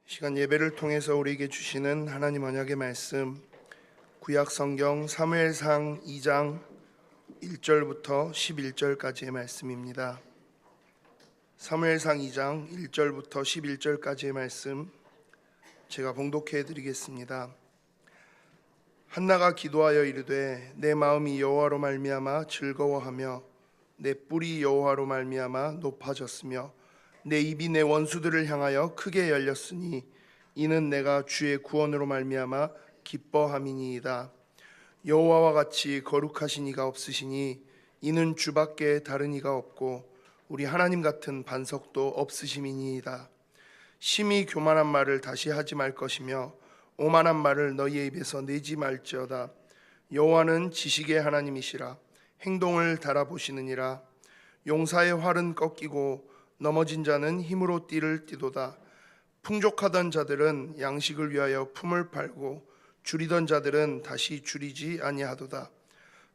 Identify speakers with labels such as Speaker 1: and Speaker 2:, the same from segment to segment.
Speaker 1: 시간 예배를 통해서 우리에게 주시는 하나님 언약의 말씀, 구약 성경 사무엘상 2장 1절부터 11절까지의 말씀입니다. 사무엘상 2장 1절부터 11절까지의 말씀 제가 봉독해 드리겠습니다. 한나가 기도하여 이르되 내 마음이 여호와로 말미암아 즐거워하며 내 뿔이 여호와로 말미암아 높아졌으며 내 입이 내 원수들을 향하여 크게 열렸으니 이는 내가 주의 구원으로 말미암아 기뻐함이니이다. 여호와와 같이 거룩하신 이가 없으시니 이는 주밖에 다른 이가 없고 우리 하나님 같은 반석도 없으심이니이다. 심히 교만한 말을 다시 하지 말 것이며 오만한 말을 너희의 입에서 내지 말지어다. 여호와는 지식의 하나님이시라. 행동을 달아보시느니라. 용사의 활은 꺾이고 넘어진 자는 힘으로 띠를 띠도다. 풍족하던 자들은 양식을 위하여 품을 팔고 줄이던 자들은 다시 줄이지 아니하도다.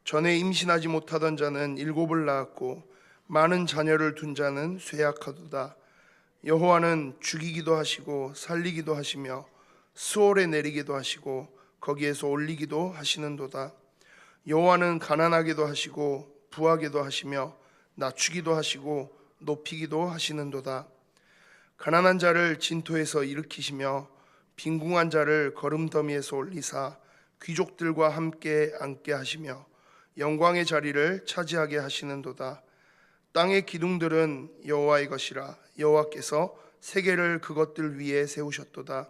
Speaker 1: 전에 임신하지 못하던 자는 7을 낳았고 많은 자녀를 둔 자는 쇠약하도다. 여호와는 죽이기도 하시고 살리기도 하시며 스올에 내리기도 하시고 거기에서 올리기도 하시는도다. 여호와는 가난하게도 하시고 부하게도 하시며 낮추기도 하시고 높이기도 하시는도다. 가난한 자를 진토에서 일으키시며 빈궁한 자를 거름더미에서 올리사 귀족들과 함께 앉게 하시며 영광의 자리를 차지하게 하시는도다. 땅의 기둥들은 여호와의 것이라. 여호와께서 세계를 그것들 위에 세우셨도다.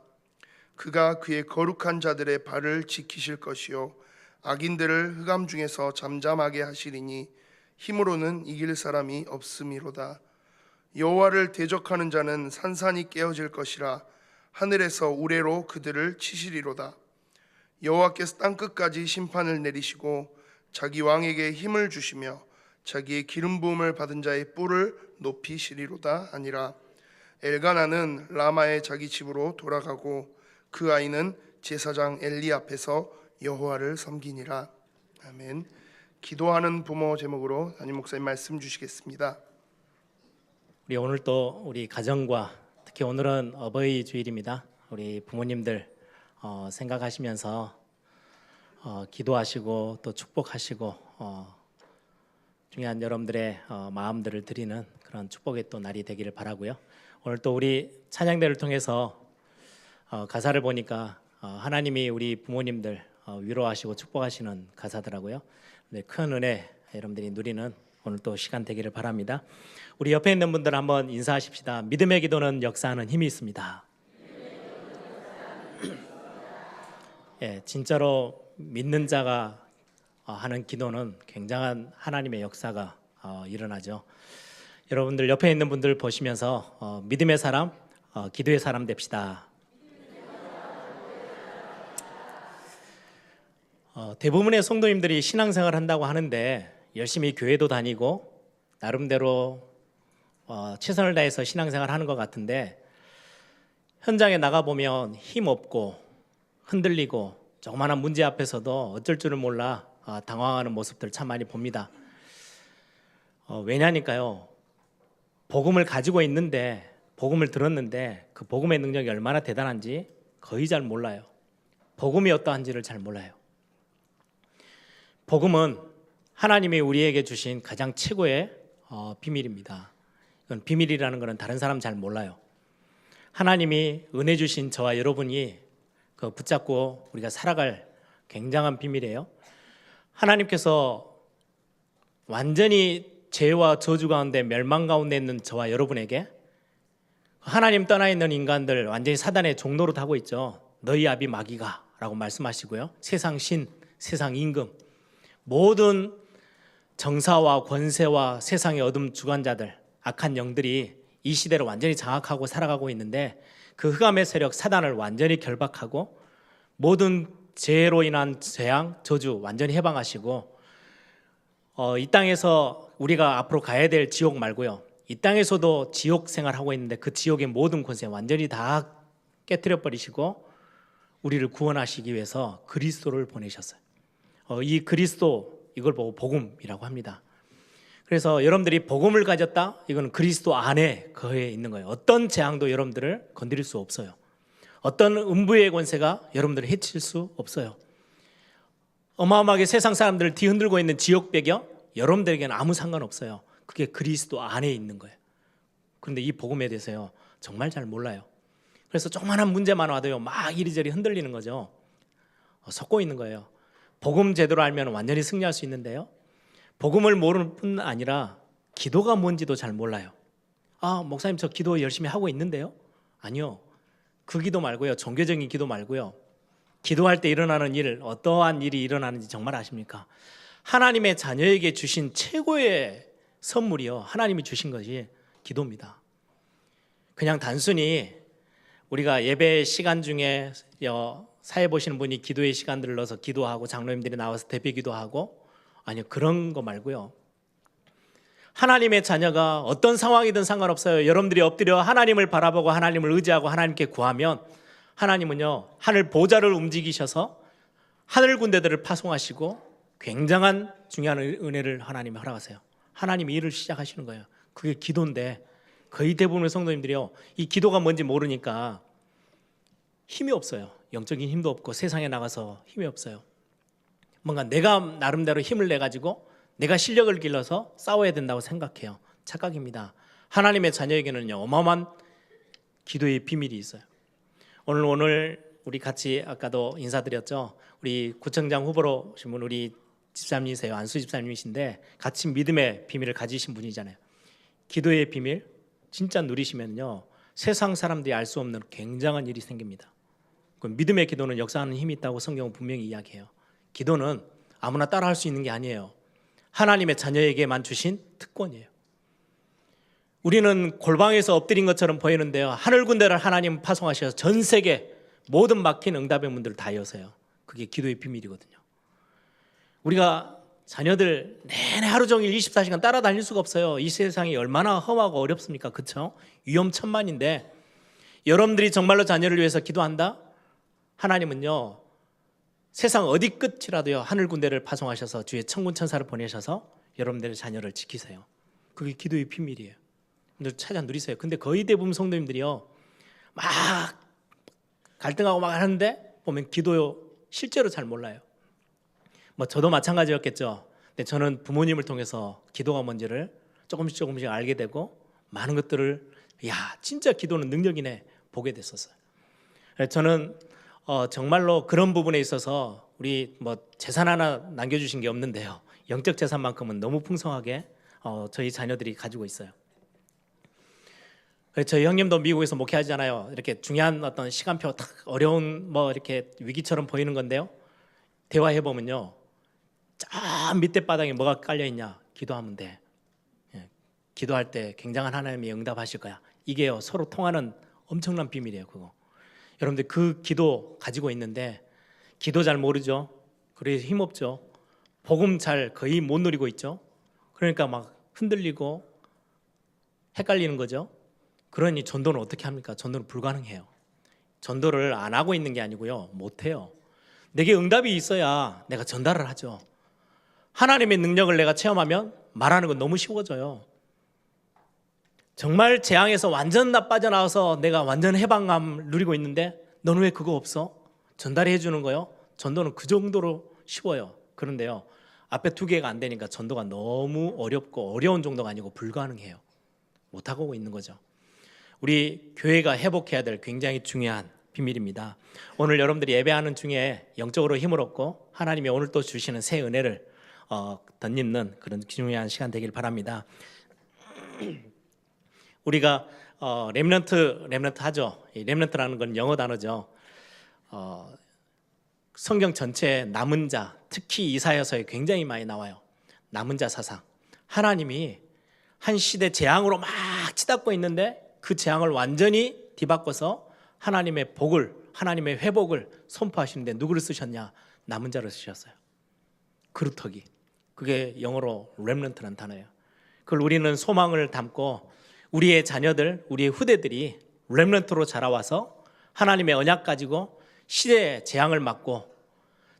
Speaker 1: 그가 그의 거룩한 자들의 발을 지키실 것이요 악인들을 흑암 중에서 잠잠하게 하시리니 힘으로는 이길 사람이 없음이로다. 여호와를 대적하는 자는 산산이 깨어질 것이라. 하늘에서 우레로 그들을 치시리로다. 여호와께서 땅끝까지 심판을 내리시고 자기 왕에게 힘을 주시며 자기의 기름 부음을 받은 자의 뿔을 높이시리로다 하니라. 엘가나는 라마의 자기 집으로 돌아가고 그 아이는 제사장 엘리 앞에서 여호와를 섬기니라. 아멘. 기도하는 부모 제목으로 담임 목사님 말씀 주시겠습니다.
Speaker 2: 우리 오늘 또 우리 가정과 특히 오늘은 어버이 주일입니다. 우리 부모님들 생각하시면서 기도하시고 또 축복하시고 중요한 여러분들의 마음들을 드리는 그런 축복의 또 날이 되기를 바라고요. 오늘 또 우리 찬양대를 통해서 가사를 보니까 하나님이 우리 부모님들 위로하시고 축복하시는 가사더라고요. 네, 큰 은혜 여러분들이 누리는 오늘 또 시간 되기를 바랍니다. 우리 옆에 있는 분들 한번 인사하십시다. 믿음의 기도는 역사하는 힘이 있습니다. 예, 진짜로 믿는 자가 하는 기도는 굉장한 하나님의 역사가 일어나죠. 여러분들 옆에 있는 분들 보시면서 믿음의 사람, 기도의 사람 됩시다. 대부분의 성도님들이 신앙생활 한다고 하는데 열심히 교회도 다니고 나름대로 최선을 다해서 신앙생활 하는 것 같은데 현장에 나가보면 힘없고 흔들리고 조그마한 문제 앞에서도 어쩔 줄을 몰라 당황하는 모습들 참 많이 봅니다. 왜냐니까요, 복음을 가지고 있는데, 복음을 들었는데 그 복음의 능력이 얼마나 대단한지 거의 잘 몰라요. 복음이 어떠한지를 잘 몰라요. 복음은 하나님이 우리에게 주신 가장 최고의 비밀입니다. 이건 비밀이라는 것은 다른 사람 잘 몰라요. 하나님이 은혜 주신 저와 여러분이 그 붙잡고 우리가 살아갈 굉장한 비밀이에요. 하나님께서 완전히 죄와 저주 가운데 멸망 가운데 있는 저와 여러분에게 하나님 떠나 있는 인간들 완전히 사단의 종노릇 하고 있죠. 너희 아비 마귀가 라고 말씀하시고요. 세상 신, 세상 임금, 모든 정사와 권세와 세상의 어둠 주관자들, 악한 영들이 이 시대를 완전히 장악하고 살아가고 있는데 그 흑암의 세력 사단을 완전히 결박하고 모든 죄로 인한 재앙, 저주 완전히 해방하시고 이 땅에서 우리가 앞으로 가야 될 지옥 말고요, 이 땅에서도 지옥 생활하고 있는데 그 지옥의 모든 권세 완전히 다 깨뜨려 버리시고 우리를 구원하시기 위해서 그리스도를 보내셨어요. 이 그리스도, 이걸 보고 복음이라고 합니다. 그래서 여러분들이 복음을 가졌다, 이건 그리스도 안에 거해 있는 거예요. 어떤 재앙도 여러분들을 건드릴 수 없어요. 어떤 음부의 권세가 여러분들을 해칠 수 없어요. 어마어마하게 세상 사람들을 뒤흔들고 있는 지옥 배경, 여러분들에게는 아무 상관없어요. 그게 그리스도 안에 있는 거예요. 그런데 이 복음에 대해서요, 정말 잘 몰라요. 그래서 조그만한 문제만 와도요, 막 이리저리 흔들리는 거죠. 섞고 있는 거예요. 복음 제대로 알면 완전히 승리할 수 있는데요, 복음을 모르는 뿐 아니라 기도가 뭔지도 잘 몰라요. 목사님 저 기도 열심히 하고 있는데요? 아니요. 그 기도 말고요, 종교적인 기도 말고요, 기도할 때 일어나는 일, 어떠한 일이 일어나는지 정말 아십니까? 하나님의 자녀에게 주신 최고의 선물이요, 하나님이 주신 것이 기도입니다. 그냥 단순히 우리가 예배 시간 중에 사회 보시는 분이 기도의 시간들을 넣어서 기도하고 장로님들이 나와서 대표 기도하고, 아니요, 그런 거 말고요, 하나님의 자녀가 어떤 상황이든 상관없어요. 여러분들이 엎드려 하나님을 바라보고 하나님을 의지하고 하나님께 구하면 하나님은요, 하늘 보좌를 움직이셔서 하늘 군대들을 파송하시고 굉장한 중요한 은혜를 하나님이 허락하세요. 하나님이 일을 시작하시는 거예요. 그게 기도인데 거의 대부분의 성도님들이요, 이 기도가 뭔지 모르니까 힘이 없어요. 영적인 힘도 없고 세상에 나가서 힘이 없어요. 뭔가 내가 나름대로 힘을 내가지고 내가 실력을 길러서 싸워야 된다고 생각해요. 착각입니다. 하나님의 자녀에게는요, 어마어마한 기도의 비밀이 있어요. 오늘 우리 같이 아까도 인사드렸죠. 우리 구청장 후보로 오신 분 우리 집사님이세요. 안수 집사님이신데 같이 믿음의 비밀을 가지신 분이잖아요. 기도의 비밀 진짜 누리시면요, 세상 사람들이 알 수 없는 굉장한 일이 생깁니다. 그 믿음의 기도는 역사하는 힘이 있다고 성경은 분명히 이야기해요. 기도는 아무나 따라할 수 있는 게 아니에요. 하나님의 자녀에게만 주신 특권이에요. 우리는 골방에서 엎드린 것처럼 보이는데요, 하늘 군대를 하나님 파송하셔서 전 세계 모든 막힌 응답의 문들을 다 여세요. 그게 기도의 비밀이거든요. 우리가 자녀들 내내 하루 종일 24시간 따라다닐 수가 없어요. 이 세상이 얼마나 험하고 어렵습니까? 그렇죠? 위험천만인데 여러분들이 정말로 자녀를 위해서 기도한다? 하나님은요, 세상 어디 끝이라도요, 하늘 군대를 파송하셔서 주의 천군 천사를 보내셔서 여러분들의 자녀를 지키세요. 그게 기도의 비밀이에요. 찾아 누리세요. 근데 거의 대부분 성도님들이요, 막 갈등하고 막 하는데 보면 기도요, 실제로 잘 몰라요. 저도 마찬가지였겠죠. 근데 저는 부모님을 통해서 기도가 뭔지를 조금씩 알게 되고 많은 것들을, 진짜 기도는 능력이네 보게 됐었어요. 저는 정말로 그런 부분에 있어서 우리 재산 하나 남겨주신 게 없는데요, 영적 재산만큼은 너무 풍성하게 저희 자녀들이 가지고 있어요. 저희 형님도 미국에서 목회하잖아요. 이렇게 중요한 어떤 시간표 딱 어려운 이렇게 위기처럼 보이는 건데요, 대화해 보면요, 저 밑에 바닥에 뭐가 깔려 있냐? 기도하면 돼. 기도할 때 굉장한 하나님이 응답하실 거야. 이게요, 서로 통하는 엄청난 비밀이에요. 그거 여러분들 그 기도 가지고 있는데 기도 잘 모르죠. 그래서 힘없죠. 복음 잘 거의 못 누리고 있죠. 그러니까 막 흔들리고 헷갈리는 거죠. 그러니 전도는 어떻게 합니까? 전도는 불가능해요. 전도를 안 하고 있는 게 아니고요, 못해요. 내게 응답이 있어야 내가 전달을 하죠. 하나님의 능력을 내가 체험하면 말하는 건 너무 쉬워져요. 정말 재앙에서 완전 빠져나와서 내가 완전 해방감 누리고 있는데 너는 왜 그거 없어? 전달해 주는 거요. 전도는 그 정도로 쉬워요. 그런데요, 앞에 두 개가 안 되니까 전도가 너무 어렵고, 어려운 정도가 아니고 불가능해요. 못하고 있는 거죠. 우리 교회가 회복해야 될 굉장히 중요한 비밀입니다. 오늘 여러분들이 예배하는 중에 영적으로 힘을 얻고 하나님이 오늘 또 주시는 새 은혜를 덧입는 그런 중요한 시간 되길 바랍니다. 우리가 렘넌트 하죠. 이 렘넌트라는 건 영어 단어죠. 성경 전체에 남은 자, 특히 이사야서에 굉장히 많이 나와요. 남은 자 사상. 하나님이 한 시대 재앙으로 막 치닫고 있는데 그 재앙을 완전히 뒤바꿔서 하나님의 복을, 하나님의 회복을 선포하시는데 누구를 쓰셨냐? 남은 자를 쓰셨어요. 그루터기. 그게 영어로 렘넌트라는 단어예요. 그걸 우리는 소망을 담고 우리의 자녀들, 우리의 후대들이 렘넌트로 자라와서 하나님의 언약 가지고 시대의 재앙을 막고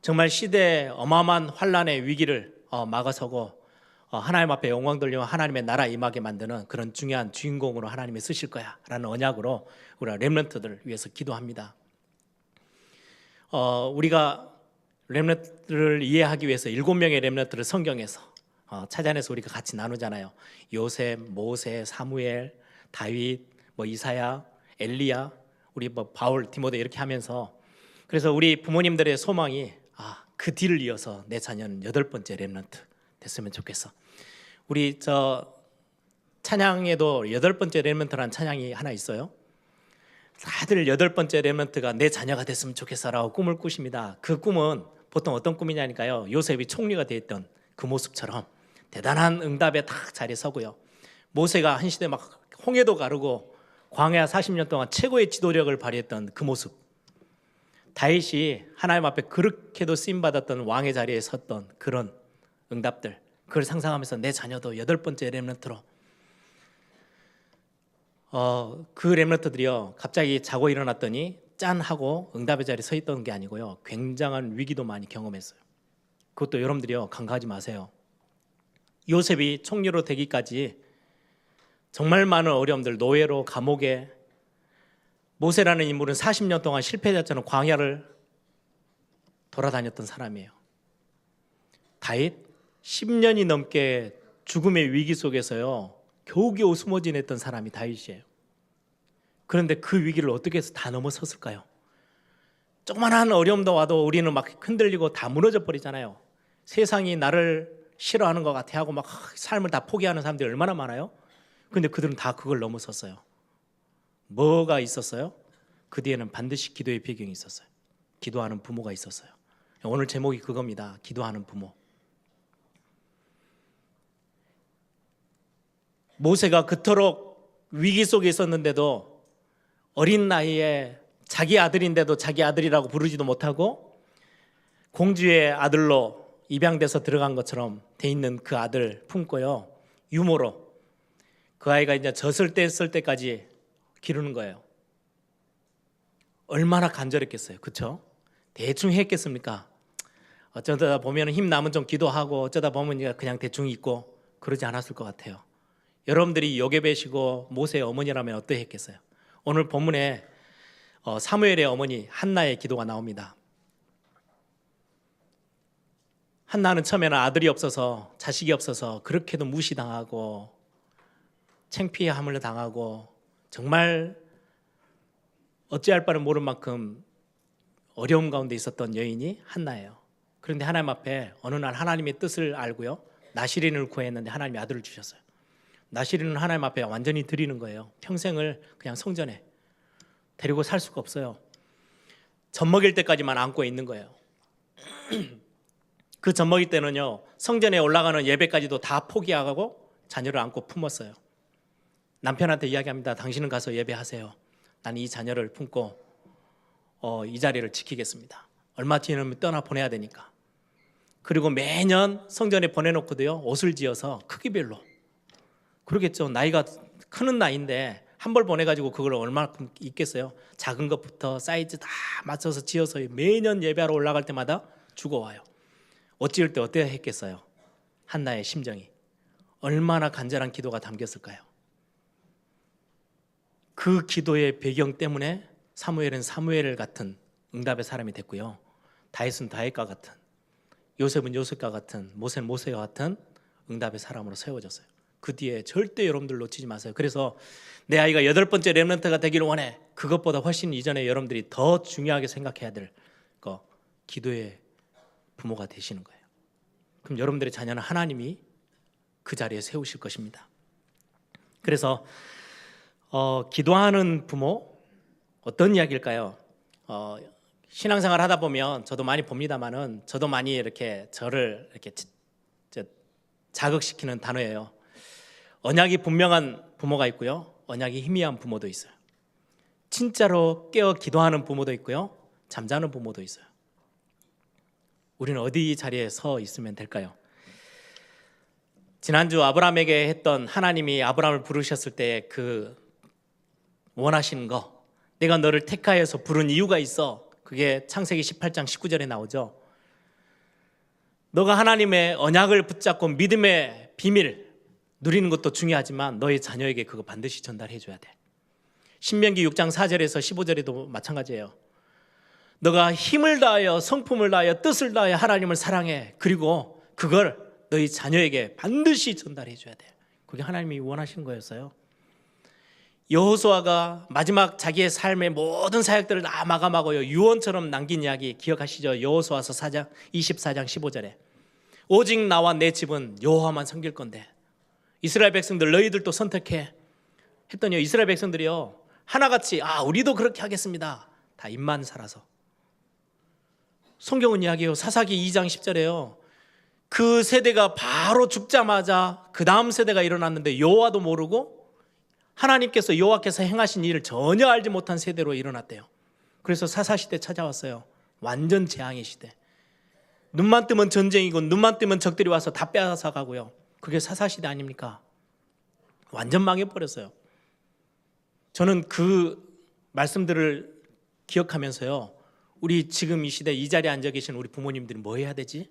Speaker 2: 정말 시대의 어마어마한 환란의 위기를 막아서고 하나님 앞에 영광 돌리며 하나님의 나라 임하게 만드는 그런 중요한 주인공으로 하나님이 쓰실 거야 라는 언약으로 우리가 렘넌트들을 위해서 기도합니다. 우리가 렘넌트를 이해하기 위해서 7명의 렘넌트를 성경에서 찾아내서 우리가 같이 나누잖아요. 요셉, 모세, 사무엘, 다윗, 이사야, 엘리야, 우리 바울, 디모데 이렇게 하면서, 그래서 우리 부모님들의 소망이 그 뒤를 이어서 내 자녀는 8번째 렘넌트 됐으면 좋겠어. 우리 찬양에도 8번째 렘넌트라는 찬양이 하나 있어요. 다들 8번째 렘넌트가 내 자녀가 됐으면 좋겠어라고 꿈을 꾸십니다. 그 꿈은 보통 어떤 꿈이냐니까요, 요셉이 총리가 되었던 그 모습처럼 대단한 응답에 딱 자리에 서고요, 모세가 한 시대 막 홍해도 가르고 광야 40년 동안 최고의 지도력을 발휘했던 그 모습, 다윗이 하나님 앞에 그렇게도 쓰임받았던 왕의 자리에 섰던 그런 응답들, 그걸 상상하면서 내 자녀도 8번째 렘넌트로, 그 렘넌트들이요 갑자기 자고 일어났더니 짠 하고 응답의 자리에 서 있던 게 아니고요, 굉장한 위기도 많이 경험했어요. 그것도 여러분들이요 간과하지 마세요. 요셉이 총리로 되기까지 정말 많은 어려움들, 노예로 감옥에, 모세라는 인물은 40년 동안 실패자처럼 광야를 돌아다녔던 사람이에요. 다윗 10년이 넘게 죽음의 위기 속에서요 겨우겨우 숨어 지냈던 사람이 다윗이에요. 그런데 그 위기를 어떻게 해서 다 넘어섰을까요? 조그만한 어려움도 와도 우리는 막 흔들리고 다 무너져 버리잖아요. 세상이 나를 싫어하는 것 같아 하고 막 삶을 다 포기하는 사람들이 얼마나 많아요. 근데 그들은 다 그걸 넘어섰어요. 뭐가 있었어요? 그 뒤에는 반드시 기도의 배경이 있었어요. 기도하는 부모가 있었어요. 오늘 제목이 그겁니다. 기도하는 부모. 모세가 그토록 위기 속에 있었는데도 어린 나이에 자기 아들인데도 자기 아들이라고 부르지도 못하고 공주의 아들로 입양돼서 들어간 것처럼 돼 있는 그 아들 품고요, 유모로 그 아이가 이제 젖을 뗐을 때까지 기르는 거예요. 얼마나 간절했겠어요, 그렇죠? 대충 했겠습니까? 어쩌다 보면 힘 남은 좀 기도하고 어쩌다 보면 그냥 대충 있고 그러지 않았을 것 같아요. 여러분들이 요게벳이고 모세의 어머니라면 어떠했겠어요? 오늘 본문에 사무엘의 어머니 한나의 기도가 나옵니다. 한나는 처음에는 아들이 없어서, 자식이 없어서 그렇게도 무시당하고 창피함을 당하고 정말 어찌할 바를 모를 만큼 어려움 가운데 있었던 여인이 한나예요. 그런데 하나님 앞에 어느 날 하나님의 뜻을 알고요, 나시린을 구했는데 하나님이 아들을 주셨어요. 나시린은 하나님 앞에 완전히 드리는 거예요. 평생을 그냥 성전에 데리고 살 수가 없어요. 젖 먹일 때까지만 안고 있는 거예요. 그 젖 먹일 때는요 성전에 올라가는 예배까지도 다 포기하고 자녀를 안고 품었어요. 남편한테 이야기합니다. 당신은 가서 예배하세요. 나는 이 자녀를 품고 이 자리를 지키겠습니다. 얼마 지나면 떠나 보내야 되니까. 그리고 매년 성전에 보내놓고도요 옷을 지어서 크기별로, 그러겠죠, 나이가 크는 나이인데 한 벌 보내가지고 그걸 얼마큼 입겠어요. 작은 것부터 사이즈 다 맞춰서 지어서 매년 예배하러 올라갈 때마다 주고 와요. 옷 지을 때 어때야 했겠어요? 한나의 심정이 얼마나 간절한 기도가 담겼을까요? 그 기도의 배경 때문에 사무엘은 사무엘 같은 응답의 사람이 됐고요, 다윗은 다윗과 같은, 요셉은 요셉과 같은, 모세는 모세와 같은 응답의 사람으로 세워졌어요. 그 뒤에 절대 여러분들 놓치지 마세요. 그래서 내 아이가 8번째 렘넌트가 되기를 원해. 그것보다 훨씬 이전에 여러분들이 더 중요하게 생각해야 될 거, 기도의 부모가 되시는 거예요. 그럼 여러분들의 자녀는 하나님이 그 자리에 세우실 것입니다. 그래서 기도하는 부모, 어떤 이야기일까요? 신앙생활 하다 보면 저도 많이 봅니다만은, 저도 많이 이렇게 저를 이렇게 자극시키는 단어예요. 언약이 분명한 부모가 있고요, 언약이 희미한 부모도 있어요. 진짜로 깨어 기도하는 부모도 있고요, 잠자는 부모도 있어요. 우리는 어디 자리에 서 있으면 될까요? 지난주 아브라함에게 했던, 하나님이 아브라함을 부르셨을 때 그 원하시는 거, 내가 너를 택하여서 부른 이유가 있어. 그게 창세기 18장 19절에 나오죠. 너가 하나님의 언약을 붙잡고 믿음의 비밀 누리는 것도 중요하지만 너의 자녀에게 그거 반드시 전달해 줘야 돼. 신명기 6장 4절에서 15절에도 마찬가지예요. 너가 힘을 다하여 성품을 다하여 뜻을 다하여 하나님을 사랑해. 그리고 그걸 너희 자녀에게 반드시 전달해 줘야 돼. 그게 하나님이 원하시는 거였어요. 여호수아가 마지막 자기의 삶의 모든 사역들을 다 마감하고요, 유언처럼 남긴 이야기 기억하시죠? 여호수아서 4장 24장 15절에 오직 나와 내 집은 여호와만 섬길 건데 이스라엘 백성들 너희들도 선택해 했더니 이스라엘 백성들이요 하나같이 우리도 그렇게 하겠습니다. 다 입만 살아서. 성경은 이야기해요. 사사기 2장 10절에요. 그 세대가 바로 죽자마자 그 다음 세대가 일어났는데 여호와도 모르고 하나님께서 여호와께서 행하신 일을 전혀 알지 못한 세대로 일어났대요. 그래서 사사시대 찾아왔어요. 완전 재앙의 시대. 눈만 뜨면 전쟁이고 눈만 뜨면 적들이 와서 다 빼앗아 가고요. 그게 사사시대 아닙니까? 완전 망해버렸어요. 저는 그 말씀들을 기억하면서요, 우리 지금 이 시대 이 자리에 앉아 계신 우리 부모님들이 뭐 해야 되지?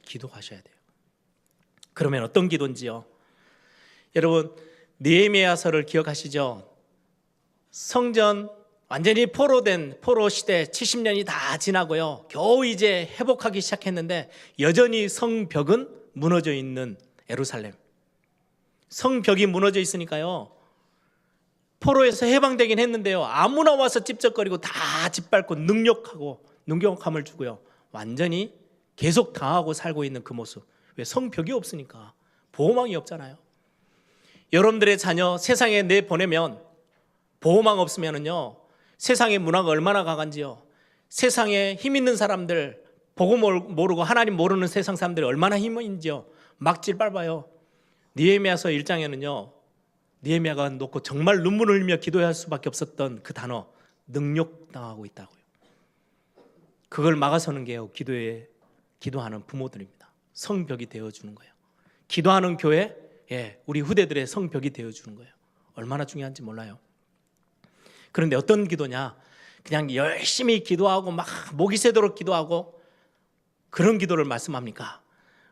Speaker 2: 기도하셔야 돼요. 그러면 어떤 기도인지요? 여러분, 느헤미야서를 기억하시죠? 성전 완전히 포로된 포로 시대 70년이 다 지나고요, 겨우 이제 회복하기 시작했는데 여전히 성벽은 무너져 있는 예루살렘. 성벽이 무너져 있으니까요, 포로에서 해방되긴 했는데요, 아무나 와서 찝쩍거리고 다 짓밟고 능욕함을 주고요, 완전히 계속 당하고 살고 있는 그 모습. 왜? 성벽이 없으니까. 보호망이 없잖아요. 여러분들의 자녀 세상에 내보내면 보호망 없으면은요, 세상의 문화가 얼마나 강한지요. 세상에 힘 있는 사람들, 보고 모르고 하나님 모르는 세상 사람들이 얼마나 힘인지요. 막 찔밟아요. 느헤미야서 1장에는요, 느헤미야가 놓고 정말 눈물을 흘리며 기도할 수밖에 없었던 그 단어, 능욕당하고 있다고요. 그걸 막아서는 게 기도하는 부모들입니다. 성벽이 되어주는 거예요. 기도하는 교회, 우리 후대들의 성벽이 되어주는 거예요. 얼마나 중요한지 몰라요. 그런데 어떤 기도냐? 그냥 열심히 기도하고 막 목이 새도록 기도하고 그런 기도를 말씀합니까?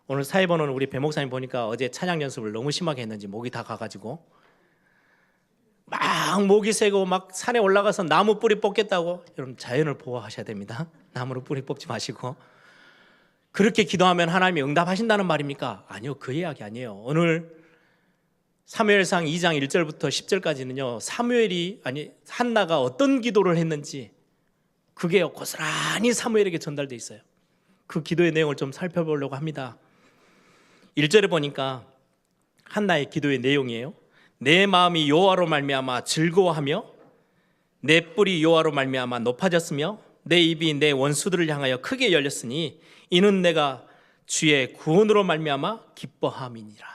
Speaker 2: 오늘 사회번호는 우리 배 목사님 보니까 어제 찬양 연습을 너무 심하게 했는지 목이 다 가가지고 막 목이 새고 막 산에 올라가서 나무 뿌리 뽑겠다고. 여러분, 자연을 보호하셔야 됩니다. 나무로 뿌리 뽑지 마시고. 그렇게 기도하면 하나님이 응답하신다는 말입니까? 아니요, 그 이야기 아니에요. 오늘 사무엘상 2장 1절부터 10절까지는요, 한나가 어떤 기도를 했는지 그게 고스란히 사무엘에게 전달돼 있어요. 그 기도의 내용을 좀 살펴보려고 합니다. 1절에 보니까 한나의 기도의 내용이에요. 내 마음이 여호와로 말미암아 즐거워하며 내 뿔이 여호와로 말미암아 높아졌으며 내 입이 내 원수들을 향하여 크게 열렸으니 이는 내가 주의 구원으로 말미암아 기뻐함이니라.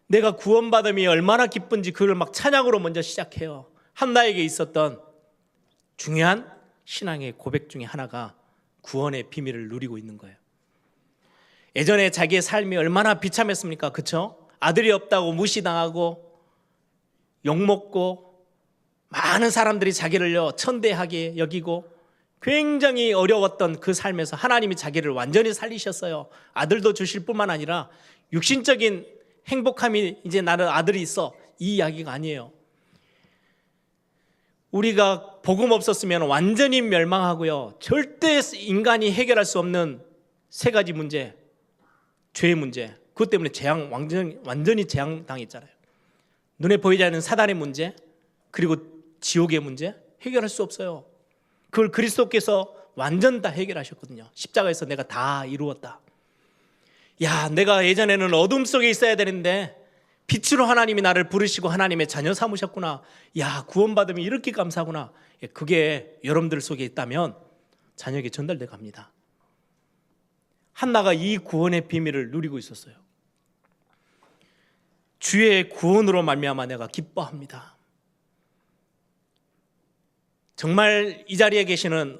Speaker 2: 내가 구원받음이 얼마나 기쁜지 그걸 막 찬양으로 먼저 시작해요. 한나에게 있었던 중요한 신앙의 고백 중에 하나가 구원의 비밀을 누리고 있는 거예요. 예전에 자기의 삶이 얼마나 비참했습니까? 그렇죠? 아들이 없다고 무시당하고 욕먹고 많은 사람들이 자기를요 천대하게 여기고 굉장히 어려웠던 그 삶에서 하나님이 자기를 완전히 살리셨어요. 아들도 주실 뿐만 아니라 육신적인 행복함이 이제 나는 아들이 있어, 이 이야기가 아니에요. 우리가 복음 없었으면 완전히 멸망하고요, 절대 인간이 해결할 수 없는 세 가지 문제, 죄의 문제, 그것 때문에 완전히 재앙당했잖아요. 눈에 보이지 않는 사단의 문제, 그리고 지옥의 문제 해결할 수 없어요. 그걸 그리스도께서 완전 다 해결하셨거든요. 십자가에서 내가 다 이루었다. 야, 내가 예전에는 어둠 속에 있어야 되는데 빛으로 하나님이 나를 부르시고 하나님의 자녀 삼으셨구나. 야, 구원받으면 이렇게 감사하구나. 그게 여러분들 속에 있다면 자녀에게 전달돼 갑니다. 한나가 이 구원의 비밀을 누리고 있었어요. 주의 구원으로 말미암아 내가 기뻐합니다. 정말 이 자리에 계시는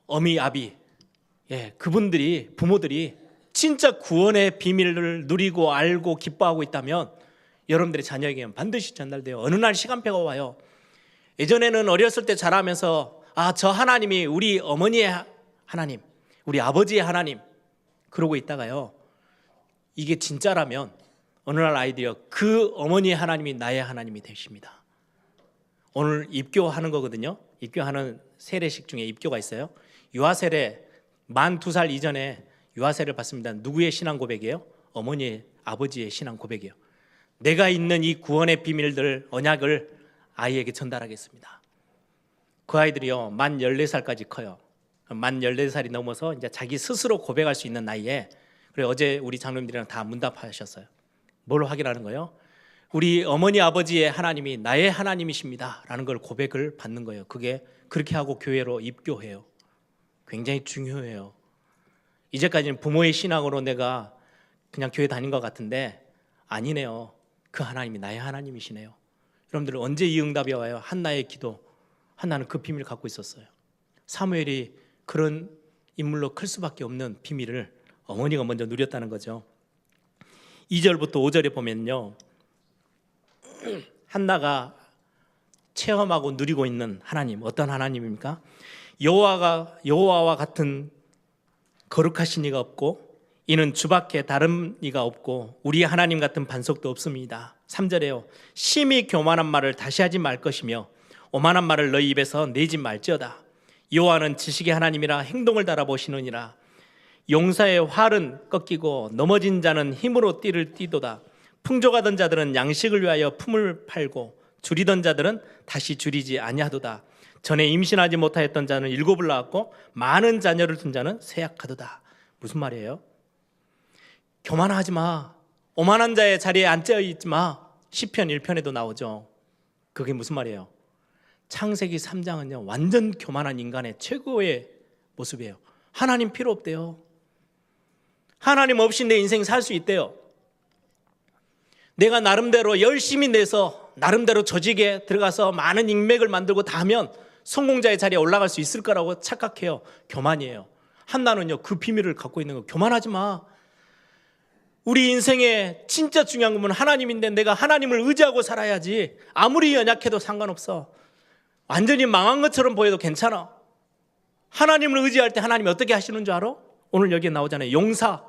Speaker 2: 어미, 아비, 그분들이, 부모들이 진짜 구원의 비밀을 누리고 알고 기뻐하고 있다면 여러분들의 자녀에게는 반드시 전달돼요. 어느 날 시간표가 와요. 예전에는 어렸을 때 자라면서 저 하나님이 우리 어머니의 하나님, 우리 아버지의 하나님 그러고 있다가요, 이게 진짜라면 어느 날 아이들이요, 그 어머니의 하나님이 나의 하나님이 되십니다. 오늘 입교하는 거거든요. 입교하는 세례식 중에 입교가 있어요. 유아세례 만 2살 이전에 유아세례를 받습니다. 누구의 신앙 고백이에요? 어머니의 아버지의 신앙 고백이에요. 내가 있는 이 구원의 비밀들 언약을 아이에게 전달하겠습니다. 그 아이들이요 만 14살까지 커요. 만 14살이 넘어서 이제 자기 스스로 고백할 수 있는 나이에, 그래 어제 우리 장로님들이랑 다 문답하셨어요. 뭘 확인하는 거예요? 우리 어머니 아버지의 하나님이 나의 하나님이십니다 라는 걸 고백을 받는 거예요. 그게 그렇게 하고 교회로 입교해요. 굉장히 중요해요. 이제까지는 부모의 신앙으로 내가 그냥 교회 다닌 것 같은데 아니네요. 그 하나님이 나의 하나님이시네요. 여러분들 언제 이 응답이 와요? 한나의 기도. 한나는 그 비밀을 갖고 있었어요. 사무엘이 그런 인물로 클 수밖에 없는 비밀을 어머니가 먼저 누렸다는 거죠. 2절부터 5절에 보면요, 한나가 체험하고 누리고 있는 하나님, 어떤 하나님입니까? 여호와와 같은 거룩하신 이가 없고 이는 주밖에 다른 이가 없고 우리 하나님 같은 반석도 없습니다. 3절에요. 심히 교만한 말을 다시 하지 말 것이며 오만한 말을 너희 입에서 내지 말지어다. 여호와는 지식의 하나님이라 행동을 달아보시느니라. 용사의 활은 꺾이고 넘어진 자는 힘으로 띠를 띠도다. 풍족하던 자들은 양식을 위하여 품을 팔고 줄이던 자들은 다시 줄이지 아니하도다. 전에 임신하지 못하였던 자는 7을 낳았고 많은 자녀를 둔 자는 쇠약하도다. 무슨 말이에요? 교만하지 마. 오만한 자의 자리에 앉아 있지 마. 시편 1편에도 나오죠. 그게 무슨 말이에요? 창세기 3장은요 완전 교만한 인간의 최고의 모습이에요. 하나님 필요 없대요. 하나님 없이 내 인생 살 수 있대요. 내가 나름대로 열심히 내서 나름대로 조직에 들어가서 많은 인맥을 만들고 다 하면 성공자의 자리에 올라갈 수 있을 거라고 착각해요. 교만이에요. 한나는요 그 비밀을 갖고 있는 거. 교만하지 마. 우리 인생에 진짜 중요한 건 하나님인데 내가 하나님을 의지하고 살아야지. 아무리 연약해도 상관없어. 완전히 망한 것처럼 보여도 괜찮아. 하나님을 의지할 때 하나님이 어떻게 하시는 줄 알아? 오늘 여기에 나오잖아요. 용사.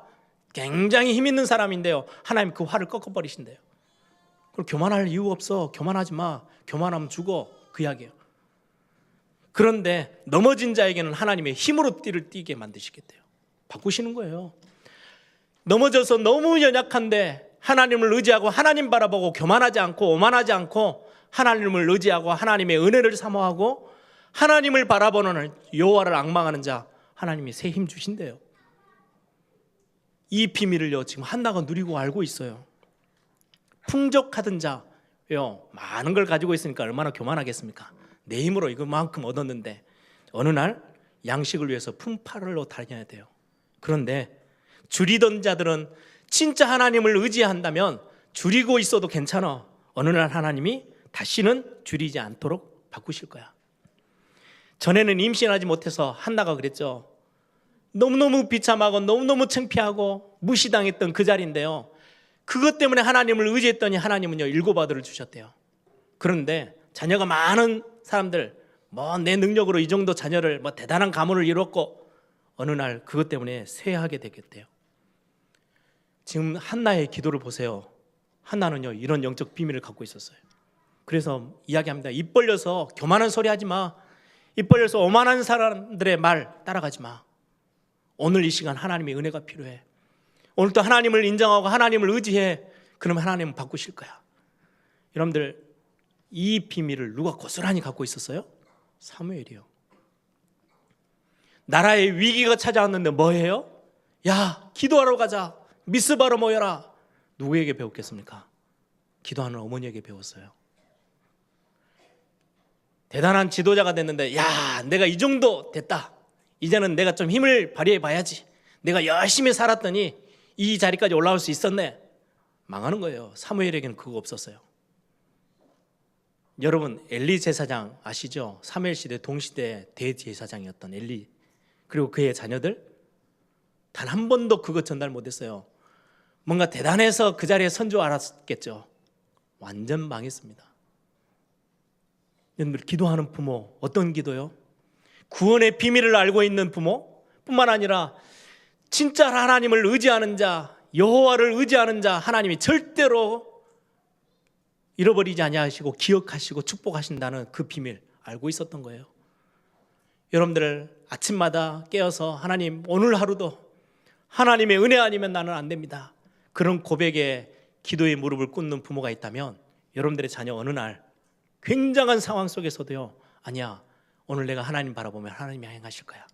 Speaker 2: 굉장히 힘 있는 사람인데요 하나님 그 활을 꺾어버리신대요. 그럼 교만할 이유 없어. 교만하지 마. 교만하면 죽어. 그 이야기예요. 그런데 넘어진 자에게는 하나님의 힘으로 띠를 띠게 만드시겠대요. 바꾸시는 거예요. 넘어져서 너무 연약한데 하나님을 의지하고 하나님 바라보고 교만하지 않고 오만하지 않고 하나님을 의지하고 하나님의 은혜를 사모하고 하나님을 바라보는 여호와를 앙망하는 자, 하나님이 새 힘 주신대요. 이 비밀을요 지금 한나가 누리고 알고 있어요. 풍족하던 자요, 많은 걸 가지고 있으니까 얼마나 교만하겠습니까? 내 힘으로 이것만큼 얻었는데 어느 날 양식을 위해서 품팔로 다녀야 돼요. 그런데 줄이던 자들은 진짜 하나님을 의지한다면 줄이고 있어도 괜찮아. 어느 날 하나님이 다시는 줄이지 않도록 바꾸실 거야. 전에는 임신하지 못해서 한나가 그랬죠. 너무너무 비참하고 너무너무 창피하고 무시당했던 그 자리인데요, 그것 때문에 하나님을 의지했더니 하나님은요 7 아들을 주셨대요. 그런데 자녀가 많은 사람들 내 능력으로 이 정도 자녀를 대단한 가문을 이뤘고 어느 날 그것 때문에 쇠하게 되겠대요. 지금 한나의 기도를 보세요. 한나는요 이런 영적 비밀을 갖고 있었어요. 그래서 이야기합니다. 입 벌려서 교만한 소리 하지 마. 입 벌려서 오만한 사람들의 말 따라가지 마. 오늘 이 시간 하나님의 은혜가 필요해. 오늘 또 하나님을 인정하고 하나님을 의지해. 그러면 하나님은 바꾸실 거야. 여러분들 이 비밀을 누가 고스란히 갖고 있었어요? 사무엘이요. 나라의 위기가 찾아왔는데 뭐예요? 야, 기도하러 가자. 미스바로 모여라. 누구에게 배웠겠습니까? 기도하는 어머니에게 배웠어요. 대단한 지도자가 됐는데 야, 내가 이 정도 됐다. 이제는 내가 좀 힘을 발휘해 봐야지. 내가 열심히 살았더니 이 자리까지 올라올 수 있었네. 망하는 거예요. 사무엘에게는 그거 없었어요. 여러분 엘리 제사장 아시죠? 사무엘 시대 동시대 대제사장이었던 엘리, 그리고 그의 자녀들 단 한 번도 그거 전달 못했어요. 뭔가 대단해서 그 자리에 선 줄 알았겠죠. 완전 망했습니다. 여러분들 기도하는 부모 어떤 기도요? 구원의 비밀을 알고 있는 부모뿐만 아니라 진짜 하나님을 의지하는 자, 여호와를 의지하는 자, 하나님이 절대로 잃어버리지 아니하시고 기억하시고 축복하신다는 그 비밀 알고 있었던 거예요. 여러분들 아침마다 깨어서 하나님 오늘 하루도 하나님의 은혜 아니면 나는 안 됩니다. 그런 고백에 기도의 무릎을 꿇는 부모가 있다면 여러분들의 자녀 어느 날 굉장한 상황 속에서도요, 아니야, 오늘 내가 하나님 바라보면 하나님이 행하실 거야.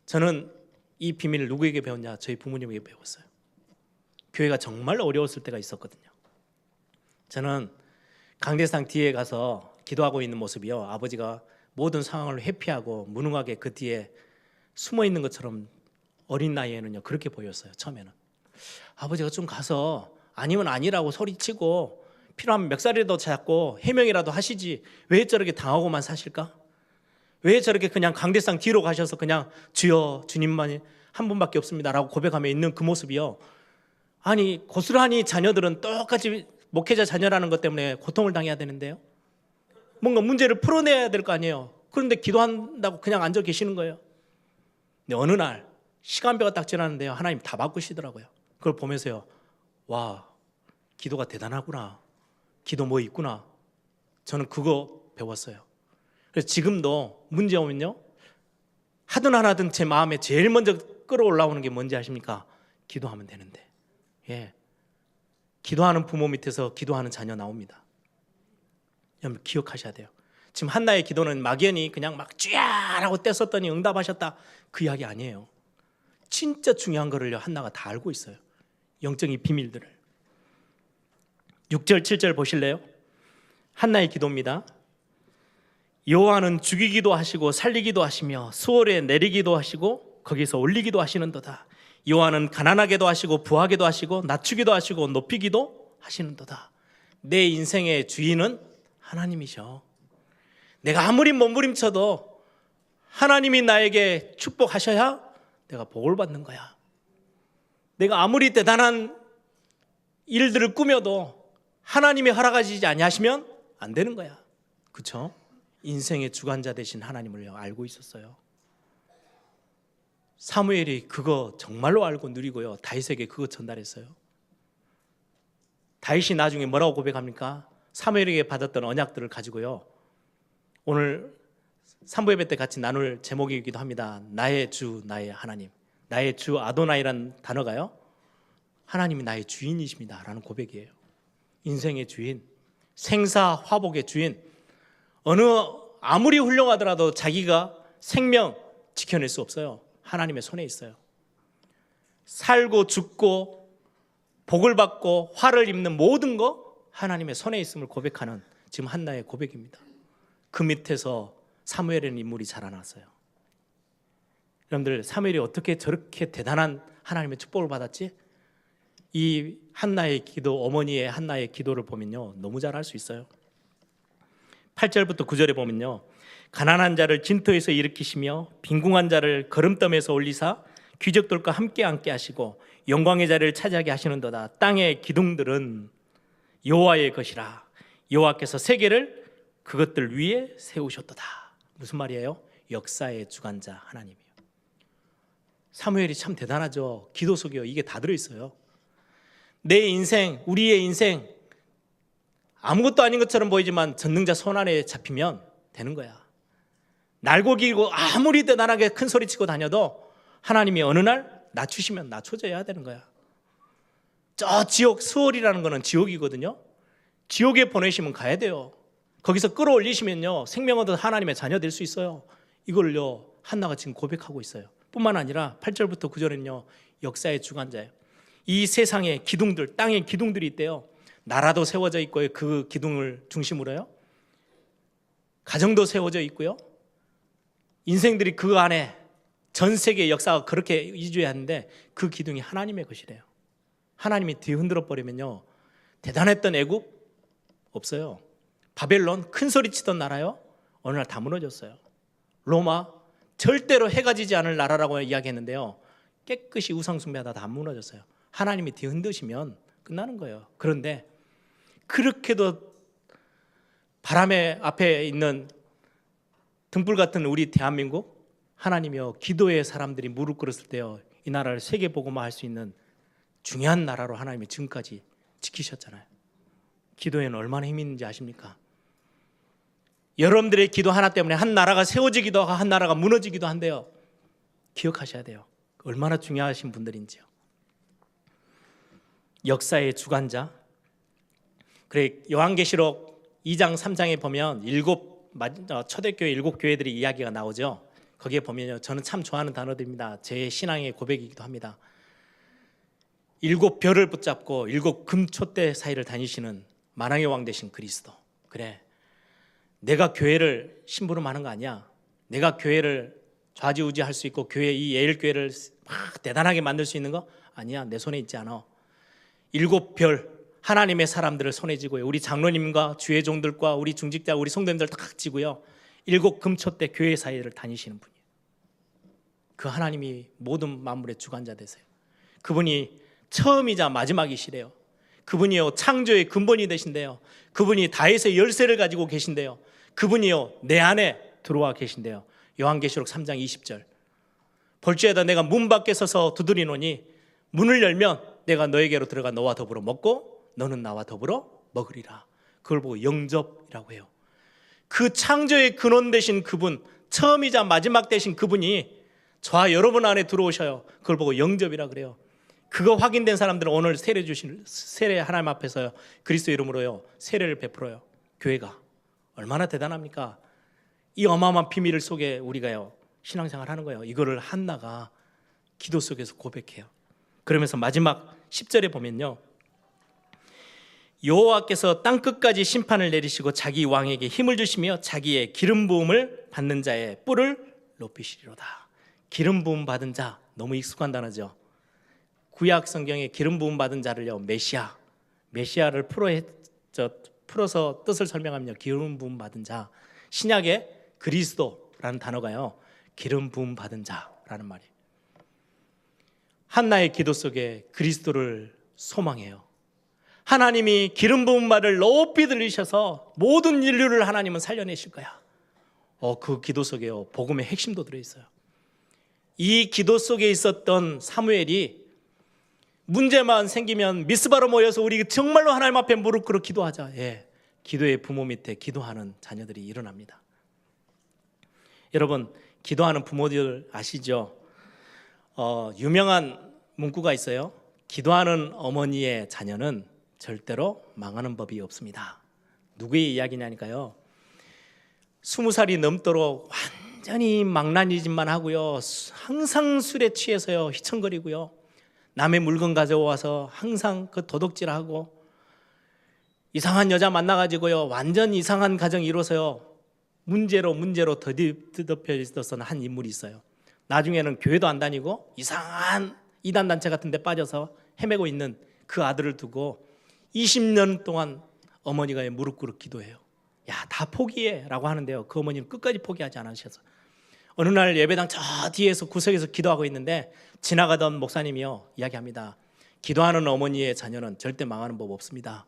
Speaker 2: 저는 이 비밀을 누구에게 배웠냐? 저희 부모님에게 배웠어요. 교회가 정말 어려웠을 때가 있었거든요. 저는 강대상 뒤에 가서 기도하고 있는 모습이요, 아버지가 모든 상황을 회피하고 무능하게 그 뒤에 숨어 있는 것처럼 어린 나이에는요 그렇게 보였어요. 처음에는 아버지가 좀 가서 아니면 아니라고 소리치고 필요하면 멱살이라도 잡고 해명이라도 하시지 왜 저렇게 당하고만 사실까? 왜 저렇게 그냥 강대상 뒤로 가셔서 그냥 주여 주님만 한 분밖에 없습니다라고 고백하며 있는 그 모습이요, 아니 고스란히 자녀들은 똑같이 목회자 자녀라는 것 때문에 고통을 당해야 되는데요, 뭔가 문제를 풀어내야 될 거 아니에요. 그런데 기도한다고 그냥 앉아 계시는 거예요. 근데 어느 날 시간표가 딱 지났는데요, 하나님 다 바꾸시더라고요. 그걸 보면서요, 와, 기도가 대단하구나, 기도 뭐 있구나, 저는 그거 배웠어요. 그래서 지금도 문제 오면요, 하든 안 하든 제 마음에 제일 먼저 끌어올라오는 게 뭔지 아십니까? 기도하면 되는데. 예, 기도하는 부모 밑에서 기도하는 자녀 나옵니다. 여러분 기억하셔야 돼요. 지금 한나의 기도는 막연히 그냥 막 쥐야라고 떼었더니 응답하셨다 그 이야기 아니에요. 진짜 중요한 거를요 한나가 다 알고 있어요. 영적인 비밀들을. 6절 7절 보실래요? 한나의 기도입니다. 여호와는 죽이기도 하시고 살리기도 하시며 수월에 내리기도 하시고 거기서 올리기도 하시는도다. 여호와는 가난하게도 하시고 부하게도 하시고 낮추기도 하시고 높이기도 하시는도다. 내 인생의 주인은 하나님이셔. 내가 아무리 몸부림쳐도 하나님이 나에게 축복하셔야 내가 복을 받는 거야. 내가 아무리 대단한 일들을 꾸며도 하나님이 허락하시지 아니하시면 안 되는 거야. 그렇죠? 인생의 주관자 되신 하나님을 알고 있었어요. 사무엘이 그거 정말로 알고 누리고요, 다윗에게 그거 전달했어요. 다윗이 나중에 뭐라고 고백합니까? 사무엘에게 받았던 언약들을 가지고요, 오늘 3부 예배 때 같이 나눌 제목이기도 합니다. 나의 주 나의 하나님. 나의 주 아도나이란 단어가요, 하나님이 나의 주인이십니다 라는 고백이에요. 인생의 주인, 생사 화복의 주인. 아무리 훌륭하더라도 자기가 생명 지켜낼 수 없어요. 하나님의 손에 있어요. 살고 죽고 복을 받고 화를 입는 모든 거 하나님의 손에 있음을 고백하는 지금 한나의 고백입니다. 그 밑에서 사무엘이라는 인물이 자라났어요. 여러분들, 사무엘이 어떻게 저렇게 대단한 하나님의 축복을 받았지? 이 한나의 기도, 어머니의 한나의 기도를 보면요 너무 잘 알 수 있어요. 8절부터 9절에 보면요, 가난한 자를 진토에서 일으키시며 빈궁한 자를 거름덤에서 올리사 귀족들과 함께 앉게 하시고 영광의 자리를 차지하게 하시는도다. 땅의 기둥들은 여호와의 것이라. 여호와께서 세계를 그것들 위에 세우셨도다. 무슨 말이에요? 역사의 주관자 하나님이요. 사무엘이 참 대단하죠. 기도 속에요 이게 다 들어있어요. 내 인생, 우리의 인생 아무것도 아닌 것처럼 보이지만 전능자 손 안에 잡히면 되는 거야. 날고 길고 아무리 대단하게 큰 소리 치고 다녀도 하나님이 어느 날 낮추시면 낮춰져야 되는 거야. 저 지옥, 수월이라는 거는 지옥이거든요. 지옥에 보내시면 가야 돼요. 거기서 끌어올리시면요 생명 얻어 하나님의 자녀 될 수 있어요. 이걸요 한나가 지금 고백하고 있어요. 뿐만 아니라 8절부터 9절은요 역사의 주관자예요. 이 세상의 기둥들, 땅의 기둥들이 있대요. 나라도 세워져 있고요, 그 기둥을 중심으로요. 가정도 세워져 있고요. 인생들이 그 안에 전 세계의 역사가 그렇게 이주했는데 그 기둥이 하나님의 것이래요. 하나님이 뒤흔들어 버리면요 대단했던 애국 없어요. 바벨론 큰 소리 치던 나라요 어느 날 다 무너졌어요. 로마 절대로 해가 지지 않을 나라라고 이야기했는데요 깨끗이 우상숭배하다 다 무너졌어요. 하나님이 뒤흔드시면 끝나는 거예요. 그런데 그렇게도 바람의 앞에 있는 등불 같은 우리 대한민국, 하나님이요 기도의 사람들이 무릎 꿇었을 때요 이 나라를 세계복음화할 수 있는 중요한 나라로 하나님이 지금까지 지키셨잖아요. 기도에는 얼마나 힘이 있는지 아십니까? 여러분들의 기도 하나 때문에 한 나라가 세워지기도 하고 한 나라가 무너지기도 한데요. 기억하셔야 돼요. 얼마나 중요하신 분들인지요. 역사의 주관자. 그래, 요한계시록 2장 3장에 보면 초대교회 7교회들이 이야기가 나오죠. 거기에 보면요, 저는 참 좋아하는 단어들입니다. 제 신앙의 고백이기도 합니다. 7별을 붙잡고 7금촛대 사이를 다니시는 만왕의 왕 되신 그리스도. 그래, 내가 교회를 심부름하는 거 아니야. 내가 교회를 좌지우지할 수 있고 교회 이 예일교회를 막 대단하게 만들 수 있는 거 아니야. 내 손에 있지 않아. 7별 하나님의 사람들을 손에 쥐고요, 우리 장로님과 주의 종들과 우리 중직자 우리 성도님들 딱 쥐고요, 7금촛대 교회 사이를 다니시는 분이에요. 그 하나님이 모든 만물의 주관자 되세요. 그분이 처음이자 마지막이시래요. 그분이요 창조의 근본이 되신대요. 그분이 다윗의 열쇠를 가지고 계신대요. 그분이요 내 안에 들어와 계신대요. 요한계시록 3장 20절. 볼지어다 내가 문 밖에 서서 두드리노니 문을 열면 내가 너에게로 들어가 너와 더불어 먹고 너는 나와 더불어 먹으리라. 그걸 보고 영접이라고 해요. 그 창조의 근원 되신 그분, 처음이자 마지막 되신 그분이 저와 여러분 안에 들어오셔요. 그걸 보고 영접이라 그래요. 그거 확인된 사람들은 오늘 세례 하나님 앞에서 그리스도 이름으로요 세례를 베풀어요. 교회가 얼마나 대단합니까? 이 어마어마한 비밀을 속에 우리가요 신앙생활 하는 거예요. 이거를 한나가 기도 속에서 고백해요. 그러면서 마지막 10절에 보면요, 여호와께서 땅 끝까지 심판을 내리시고 자기 왕에게 힘을 주시며 자기의 기름 부음을 받는 자의 뿔을 높이시리로다. 기름 부음 받은 자, 너무 익숙한 단어죠. 구약 성경에 기름 부음 받은 자를요 메시아를 풀어서 뜻을 설명하면요, 기름 부음 받은 자. 신약에 그리스도라는 단어가요 기름 부음 받은 자라는 말이에요. 한나의 기도 속에 그리스도를 소망해요. 하나님이 기름 부은 말을 높이 들리셔서 모든 인류를 하나님은 살려내실 거야. 그 기도 속에요 복음의 핵심도 들어있어요. 이 기도 속에 있었던 사무엘이 문제만 생기면 미스바로 모여서 우리 정말로 하나님 앞에 무릎 꿇어 기도하자. 기도의 부모 밑에 기도하는 자녀들이 일어납니다. 여러분, 기도하는 부모들 아시죠? 유명한 문구가 있어요. 기도하는 어머니의 자녀는 절대로 망하는 법이 없습니다. 누구의 이야기냐니까요, 20살이 넘도록 완전히 망나니 짓만 하고요, 항상 술에 취해서요 휘청거리고요, 남의 물건 가져와서 항상 그 도둑질하고 이상한 여자 만나가지고요 완전 이상한 가정 이뤄서요 문제로 뒤덮여 있었던 한 인물이 있어요. 나중에는 교회도 안 다니고 이상한 이단단체 같은 데 빠져서 헤매고 있는 그 아들을 두고 20년 동안 어머니가 무릎 꿇어 기도해요. 야, 다 포기해 라고 하는데요, 그 어머니는 끝까지 포기하지 않으셔서 어느 날 예배당 저 뒤에서 구석에서 기도하고 있는데 지나가던 목사님이요 이야기합니다. 기도하는 어머니의 자녀는 절대 망하는 법 없습니다.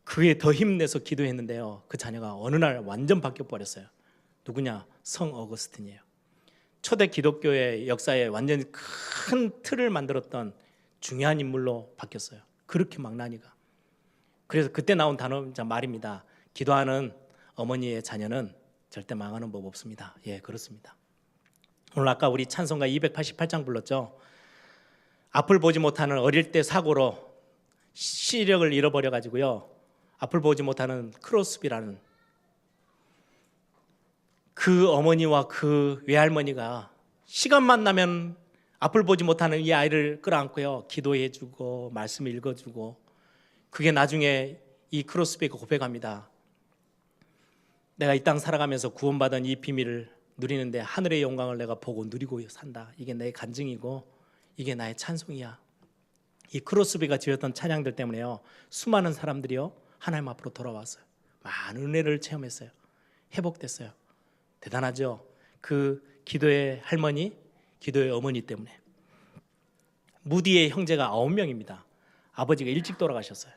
Speaker 2: 그게 더 힘내서 기도했는데요, 그 자녀가 어느 날 완전 바뀌어 버렸어요. 누구냐? 성 어거스틴이에요. 초대 기독교의 역사에 완전히 큰 틀을 만들었던 중요한 인물로 바뀌었어요. 그렇게 망나니가. 그래서 그때 나온 말입니다. 기도하는 어머니의 자녀는 절대 망하는 법 없습니다. 그렇습니다. 오늘 아까 우리 찬송가 288장 불렀죠. 앞을 보지 못하는 어릴 때 사고로 시력을 잃어버려 가지고요, 앞을 보지 못하는 크로스비라는 그 어머니와 그 외할머니가 시간만 나면 앞을 보지 못하는 이 아이를 끌어안고요 기도해주고 말씀 읽어주고, 그게 나중에 이 크로스비가 고백합니다. 내가 이 땅 살아가면서 구원받은 이 비밀을 누리는데 하늘의 영광을 내가 보고 누리고 산다. 이게 내 간증이고 이게 나의 찬송이야. 이 크로스비가 지었던 찬양들 때문에요 수많은 사람들이요 하나님 앞으로 돌아왔어요. 많은 은혜를 체험했어요. 회복됐어요. 대단하죠. 그 기도의 할머니, 기도의 어머니 때문에. 무디의 형제가 9명입니다. 아버지가 일찍 돌아가셨어요.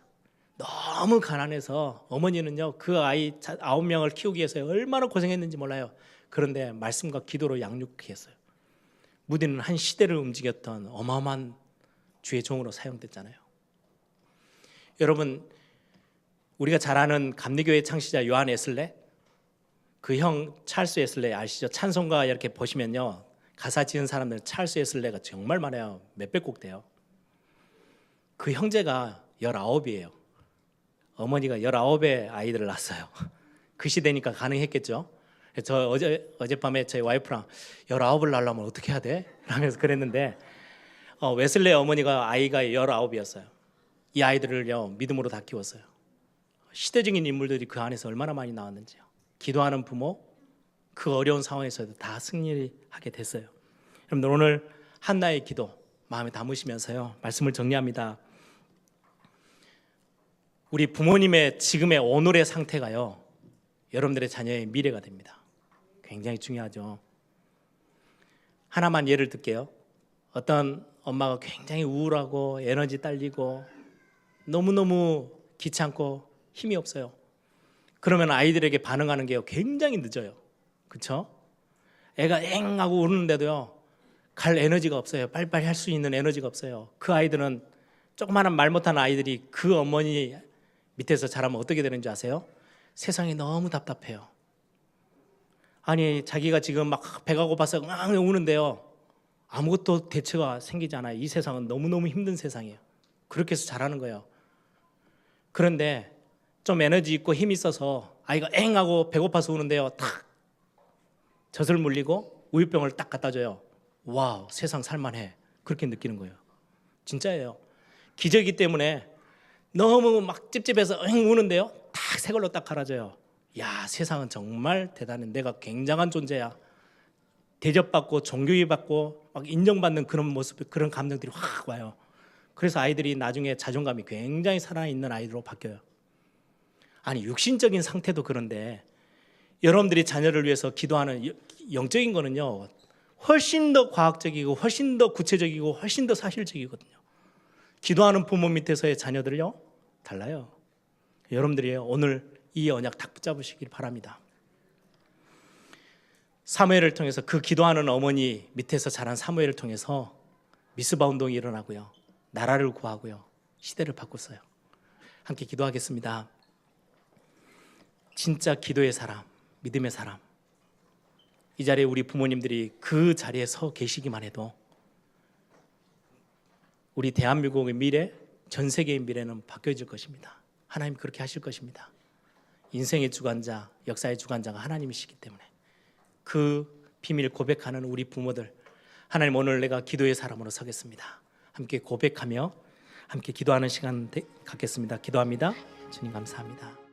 Speaker 2: 너무 가난해서 어머니는요 그 아이 9명을 키우기 위해서 얼마나 고생했는지 몰라요. 그런데 말씀과 기도로 양육했어요. 무디는 한 시대를 움직였던 어마어마한 주의 종으로 사용됐잖아요. 여러분, 우리가 잘 아는 감리교회 창시자 요한 웨슬레, 그 형 찰스 웨슬레이 아시죠? 찬송가 이렇게 보시면요, 가사 지은 사람들 찰스 웨슬레이가 정말 많아요. 몇백 곡 돼요. 그 형제가 19이에요. 어머니가 19의 아이들을 낳았어요. 그 시대니까 가능했겠죠. 저 어젯밤에 저희 와이프랑 19을 낳으려면 어떻게 해야 돼? 라면서 그랬는데 웨슬레이 어머니가 아이가 19이었어요. 이 아이들을요 믿음으로 다 키웠어요. 시대적인 인물들이 그 안에서 얼마나 많이 나왔는지요. 기도하는 부모, 그 어려운 상황에서도 다 승리하게 됐어요. 여러분들 오늘 한나의 기도 마음에 담으시면서요 말씀을 정리합니다. 우리 부모님의 지금의 오늘의 상태가요 여러분들의 자녀의 미래가 됩니다. 굉장히 중요하죠. 하나만 예를 들게요. 어떤 엄마가 굉장히 우울하고 에너지 딸리고 너무너무 귀찮고 힘이 없어요. 그러면 아이들에게 반응하는 게 굉장히 늦어요. 그렇죠? 애가 엥 하고 우는데도요 갈 에너지가 없어요. 빨리빨리 할 수 있는 에너지가 없어요. 그 아이들은 조그마한 말 못하는 아이들이 그 어머니 밑에서 자라면 어떻게 되는 줄 아세요? 세상이 너무 답답해요. 아니 자기가 지금 막 배가 고파서 응 우는데요 아무것도 대처가 생기지 않아요. 이 세상은 너무너무 힘든 세상이에요. 그렇게 해서 자라는 거예요. 그런데 좀 에너지 있고 힘이 있어서 아이가 엥 하고 배고파서 우는데요 탁 젖을 물리고 우유병을 딱 갖다 줘요. 와우, 세상 살만해. 그렇게 느끼는 거예요. 진짜예요. 기저귀 때문에 너무 막 찝찝해서 엥 우는데요 탁 새 걸로 딱 갈아줘요. 야, 세상은 정말 대단해. 내가 굉장한 존재야. 대접받고 존경받고 막 인정받는 그런 모습, 그런 감정들이 확 와요. 그래서 아이들이 나중에 자존감이 굉장히 살아있는 아이들로 바뀌어요. 아니 육신적인 상태도 그런데 여러분들이 자녀를 위해서 기도하는 영적인 거는요 훨씬 더 과학적이고 훨씬 더 구체적이고 훨씬 더 사실적이거든요. 기도하는 부모 밑에서의 자녀들요 달라요. 여러분들이 오늘 이 언약 딱 붙잡으시길 바랍니다. 사무엘을 통해서 그 기도하는 어머니 밑에서 자란 사무엘을 통해서 미스바 운동이 일어나고요 나라를 구하고요 시대를 바꿨어요. 함께 기도하겠습니다. 진짜 기도의 사람, 믿음의 사람, 이 자리에 우리 부모님들이 그 자리에 서 계시기만 해도 우리 대한민국의 미래, 전 세계의 미래는 바뀌어질 것입니다. 하나님 그렇게 하실 것입니다. 인생의 주관자, 역사의 주관자가 하나님이시기 때문에 그 비밀 고백하는 우리 부모들, 하나님 오늘 내가 기도의 사람으로 서겠습니다. 함께 고백하며 함께 기도하는 시간 갖겠습니다. 기도합니다. 주님 감사합니다.